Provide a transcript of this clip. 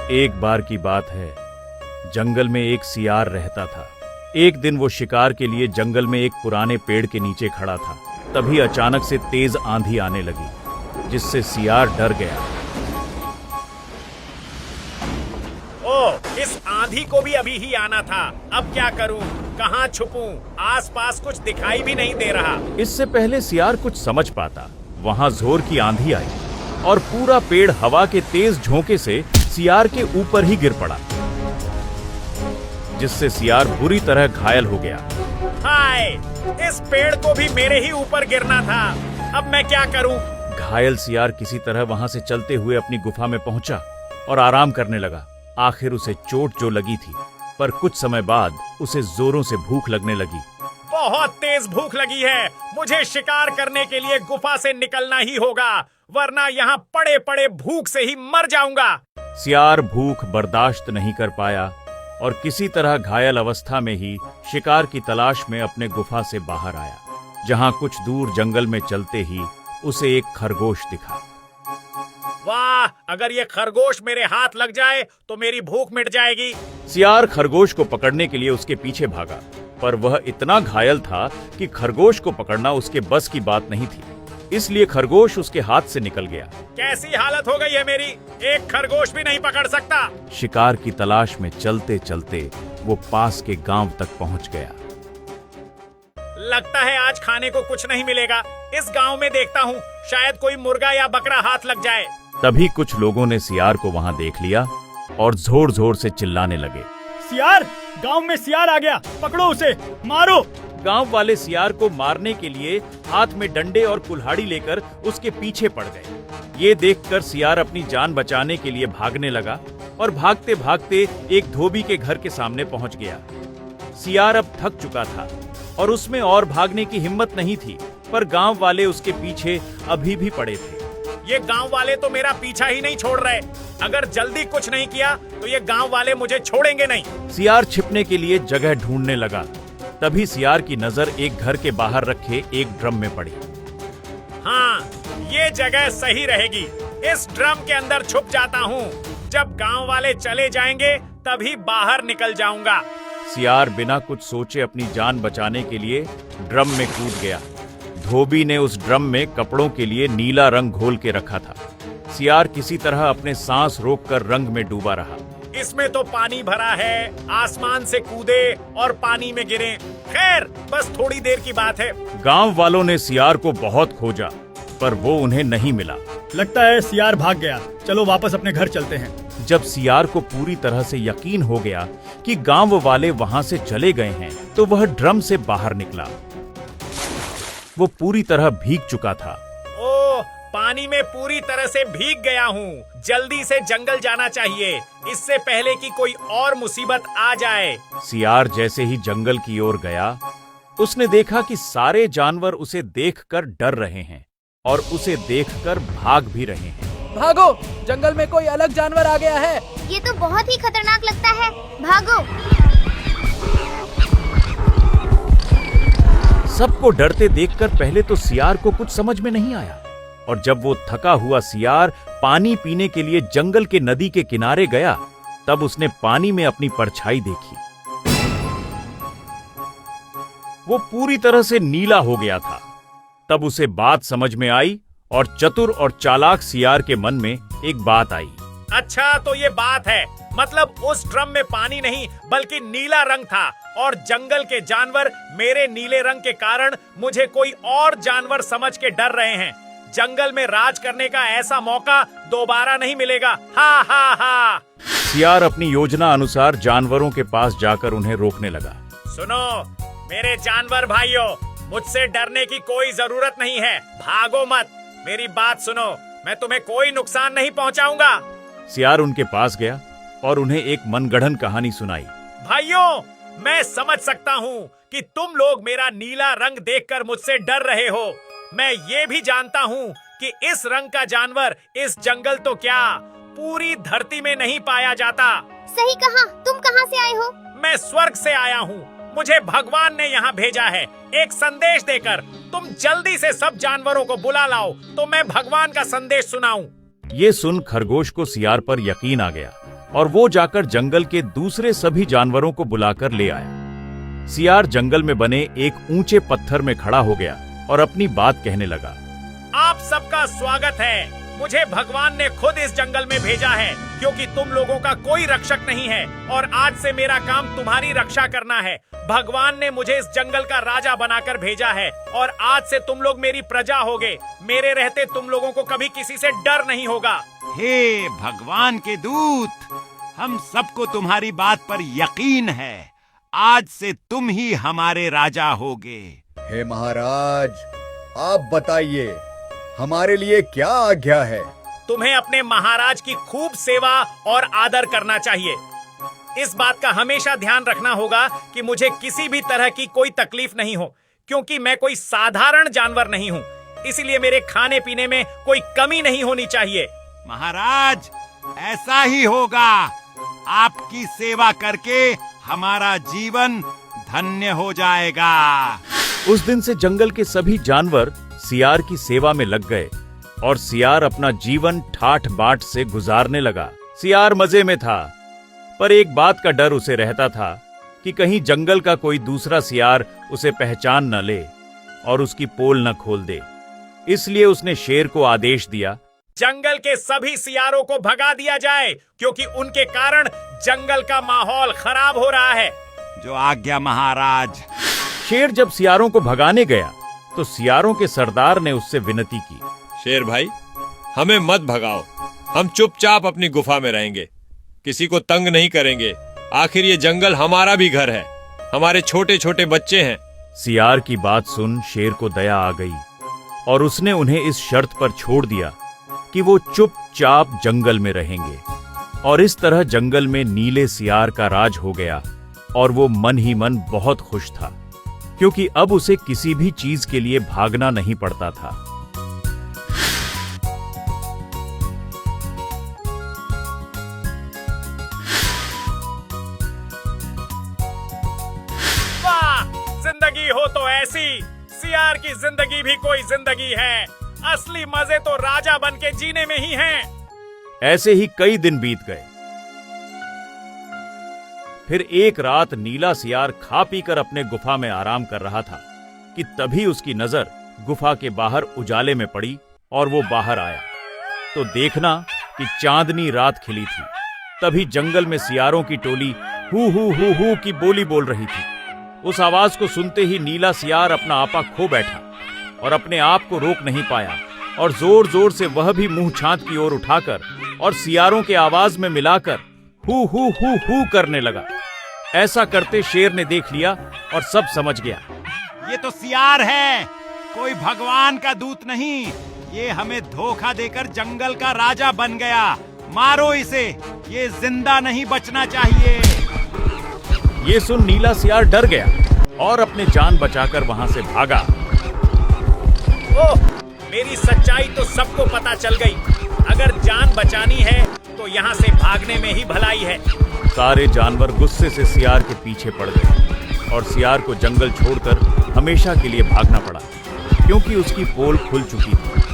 एक बार की बात है, जंगल में एक सियार रहता था। एक दिन वो शिकार के लिए जंगल में एक पुराने पेड़ के नीचे खड़ा था। तभी अचानक से तेज आंधी आने लगी, जिससे सियार डर गया। ओह, इस आंधी को भी अभी ही आना था। अब क्या करूं? कहां छुपूं? आसपास कुछ दिखाई भी नहीं दे रहा। इससे पहले सियार कुछ समझ पाता, वहां जोर की आंधी आई और पूरा पेड़ हवा के तेज झोंके से सियार के ऊपर ही गिर पड़ा, जिससे सियार बुरी तरह घायल हो गया। हाय, इस पेड़ को भी मेरे ही ऊपर गिरना था। अब मैं क्या करूं? घायल सियार किसी तरह वहां से चलते हुए अपनी गुफा में पहुंचा और आराम करने लगा। आखिर उसे चोट जो लगी थी, पर कुछ समय बाद उसे जोरों से भूख लगने लगी। बहुत तेज भूख लगी है। मुझे शिकार करने के लिए गुफा से निकलना ही होगा, वरना यहाँ पड़े पड़े भूख से ही मर जाऊंगा। सियार भूख बर्दाश्त नहीं कर पाया और किसी तरह घायल अवस्था में ही शिकार की तलाश में अपने गुफा से बाहर आया, जहाँ कुछ दूर जंगल में चलते ही उसे एक खरगोश दिखा। वाह, अगर ये खरगोश मेरे हाथ लग जाए तो मेरी भूख मिट जाएगी। सियार खरगोश को पकड़ने के लिए उसके पीछे भागा, पर वह इतना घायल था कि खरगोश को पकड़ना उसके बस की बात नहीं थी। इसलिए खरगोश उसके हाथ से निकल गया। कैसी हालत हो गई है मेरी, एक खरगोश भी नहीं पकड़ सकता। शिकार की तलाश में चलते चलते वो पास के गांव तक पहुंच गया। लगता है आज खाने को कुछ नहीं मिलेगा। इस गांव में देखता हूँ, शायद कोई मुर्गा या बकरा हाथ लग जाए। तभी कुछ लोगों ने सियार को वहां देख लिया और जोर जोर से चिल्लाने लगे। सियार, गांव में सियार आ गया, पकड़ो उसे, मारो। गांव वाले सियार को मारने के लिए हाथ में डंडे और कुल्हाड़ी लेकर उसके पीछे पड़ गए। ये देखकर सियार अपनी जान बचाने के लिए भागने लगा और भागते भागते एक धोबी के घर के सामने पहुंच गया। सियार अब थक चुका था और उसमें और भागने की हिम्मत नहीं थी, पर गांव वाले उसके पीछे अभी भी पड़े थे। ये गांव वाले तो मेरा पीछा ही नहीं छोड़ रहे। अगर जल्दी कुछ नहीं किया तो ये गांव वाले मुझे छोड़ेंगे नहीं। सियार छिपने के लिए जगह ढूंढने लगा। तभी सियार की नजर एक घर के बाहर रखे एक ड्रम में पड़ी। हाँ, ये जगह सही रहेगी। इस ड्रम के अंदर छुप जाता हूँ। जब गांव वाले चले जाएंगे तभी बाहर निकल जाऊंगा। सियार बिना कुछ सोचे अपनी जान बचाने के लिए ड्रम में कूद गया। धोबी ने उस ड्रम में कपड़ों के लिए नीला रंग घोल के रखा था। सियार किसी तरह अपने सांस रोककर रंग में डूबा रहा। इसमें तो पानी भरा है, आसमान से कूदे और पानी में गिरे। खैर, बस थोड़ी देर की बात है। गांव वालों ने सियार को बहुत खोजा, पर वो उन्हें नहीं मिला। लगता है सियार भाग गया, चलो वापस अपने घर चलते हैं। जब सियार को पूरी तरह से यकीन हो गया कि गांव वाले वहां से चले गए हैं, तो वह ड्रम से बाहर निकला। वो पूरी तरह भीग चुका था। ओह, पानी में पूरी तरह से भीग गया हूँ। जल्दी से जंगल जाना चाहिए, इससे पहले कि कोई और मुसीबत आ जाए। सियार जैसे ही जंगल की ओर गया, उसने देखा कि सारे जानवर उसे देखकर डर रहे हैं और उसे देखकर भाग भी रहे हैं। भागो, जंगल में कोई अलग जानवर आ गया है। ये तो बहुत ही खतरनाक लगता है, भागो। सबको डरते देखकर पहले तो सियार को कुछ समझ में नहीं आया, और जब वो थका हुआ सियार पानी पीने के लिए जंगल के नदी के किनारे गया, तब उसने पानी में अपनी परछाई देखी। वो पूरी तरह से नीला हो गया था। तब उसे बात समझ में आई और चतुर और चालाक सियार के मन में एक बात आई। अच्छा, तो ये बात है, मतलब उस ड्रम में पानी नहीं बल्कि नीला रंग था, और जंगल के जानवर मेरे नीले रंग के कारण मुझे कोई और जानवर समझ के डर रहे हैं। जंगल में राज करने का ऐसा मौका दोबारा नहीं मिलेगा। हा हा हा। सियार अपनी योजना अनुसार जानवरों के पास जाकर उन्हें रोकने लगा। सुनो मेरे जानवर भाइयों, मुझसे डरने की कोई जरूरत नहीं है। भागो मत, मेरी बात सुनो, मैं तुम्हें कोई नुकसान नहीं पहुंचाऊंगा। सियार उनके पास गया और उन्हें एक मनगढ़ंत कहानी सुनाई। भाइयों, मैं समझ सकता हूँ कि तुम लोग मेरा नीला रंग देखकर मुझसे डर रहे हो। मैं ये भी जानता हूँ कि इस रंग का जानवर इस जंगल तो क्या, पूरी धरती में नहीं पाया जाता। सही कहा, तुम कहाँ से आए हो? मैं स्वर्ग से आया हूँ। मुझे भगवान ने यहाँ भेजा है एक संदेश देकर। तुम जल्दी से सब जानवरों को बुला लाओ तो मैं भगवान का संदेश सुनाऊं। ये सुन खरगोश को सियार पर यकीन आ गया और वो जाकर जंगल के दूसरे सभी जानवरों को बुलाकर ले आया। सियार जंगल में बने एक ऊंचे पत्थर में खड़ा हो गया और अपनी बात कहने लगा। आप सबका स्वागत है। मुझे भगवान ने खुद इस जंगल में भेजा है क्योंकि तुम लोगों का कोई रक्षक नहीं है और आज से मेरा काम तुम्हारी रक्षा करना है। भगवान ने मुझे इस जंगल का राजा बनाकर भेजा है और आज से तुम लोग मेरी प्रजा होगे। मेरे रहते तुम लोगों को कभी किसी से डर नहीं होगा। हे भगवान के दूत, हम सबको तुम्हारी बात पर यकीन है। आज से तुम ही हमारे राजा होगे। हे महाराज, आप बताइए हमारे लिए क्या आज्ञा है? तुम्हें अपने महाराज की खूब सेवा और आदर करना चाहिए। इस बात का हमेशा ध्यान रखना होगा कि मुझे किसी भी तरह की कोई तकलीफ नहीं हो, क्योंकि मैं कोई साधारण जानवर नहीं हूँ। इसलिए मेरे खाने पीने में कोई कमी नहीं होनी चाहिए। महाराज, ऐसा ही होगा। आपकी सेवा करके हमारा जीवन धन्य हो जाएगा। उस दिन से जंगल के सभी जानवर सियार की सेवा में लग गए और सियार अपना जीवन ठाठ बाट से गुजारने लगा। सियार मजे में था, पर एक बात का डर उसे रहता था कि कहीं जंगल का कोई दूसरा सियार उसे पहचान न ले और उसकी पोल न खोल दे। इसलिए उसने शेर को आदेश दिया, जंगल के सभी सियारों को भगा दिया जाए क्योंकि उनके कारण जंगल का माहौल खराब हो रहा है। जो आज्ञा महाराज। शेर जब सियारों को भगाने गया तो सियारों के सरदार ने उससे विनती की, शेर भाई, हमें मत भगाओ। हम चुपचाप अपनी गुफा में रहेंगे, किसी को तंग नहीं करेंगे। आखिर ये जंगल हमारा भी घर है, हमारे छोटे छोटे बच्चे हैं। सियार की बात सुन शेर को दया आ गई और उसने उन्हें इस शर्त पर छोड़ दिया कि वो चुपचाप जंगल में रहेंगे। और इस तरह जंगल में नीले सियार का राज हो गया और वो मन ही मन बहुत खुश था, क्योंकि अब उसे किसी भी चीज के लिए भागना नहीं पड़ता था। वाह, जिंदगी हो तो ऐसी। सियार की जिंदगी भी कोई जिंदगी है। असली मजे तो राजा बन के जीने में ही हैं। ऐसे ही कई दिन बीत गए। फिर एक रात नीला सियार खा पीकर अपने गुफा में आराम कर रहा था कि तभी उसकी नजर गुफा के बाहर उजाले में पड़ी और वो बाहर आया तो देखना कि चांदनी रात खिली थी। तभी जंगल में सियारों की टोली हू की बोली बोल रही थी। उस आवाज को सुनते ही नीला सियार अपना आपा खो बैठा और अपने आप को रोक नहीं पाया और जोर जोर से वह भी मुंह छात की ओर उठाकर और सियारों के आवाज में मिलाकर हू करने लगा। ऐसा करते शेर ने देख लिया और सब समझ गया, ये तो सियार है, कोई भगवान का दूत नहीं। ये हमें धोखा देकर जंगल का राजा बन गया। मारो इसे, ये जिंदा नहीं बचना चाहिए। ये सुन नीला सियार डर गया और अपने जान बचाकर वहां से भागा। ओह, मेरी सच्चाई तो सबको पता चल गई। अगर जान बचानी है तो यहाँ से भागने में ही भलाई है। सारे जानवर गुस्से से सियार के पीछे पड़ गए और सियार को जंगल छोड़कर हमेशा के लिए भागना पड़ा, क्योंकि उसकी पोल खुल चुकी थी।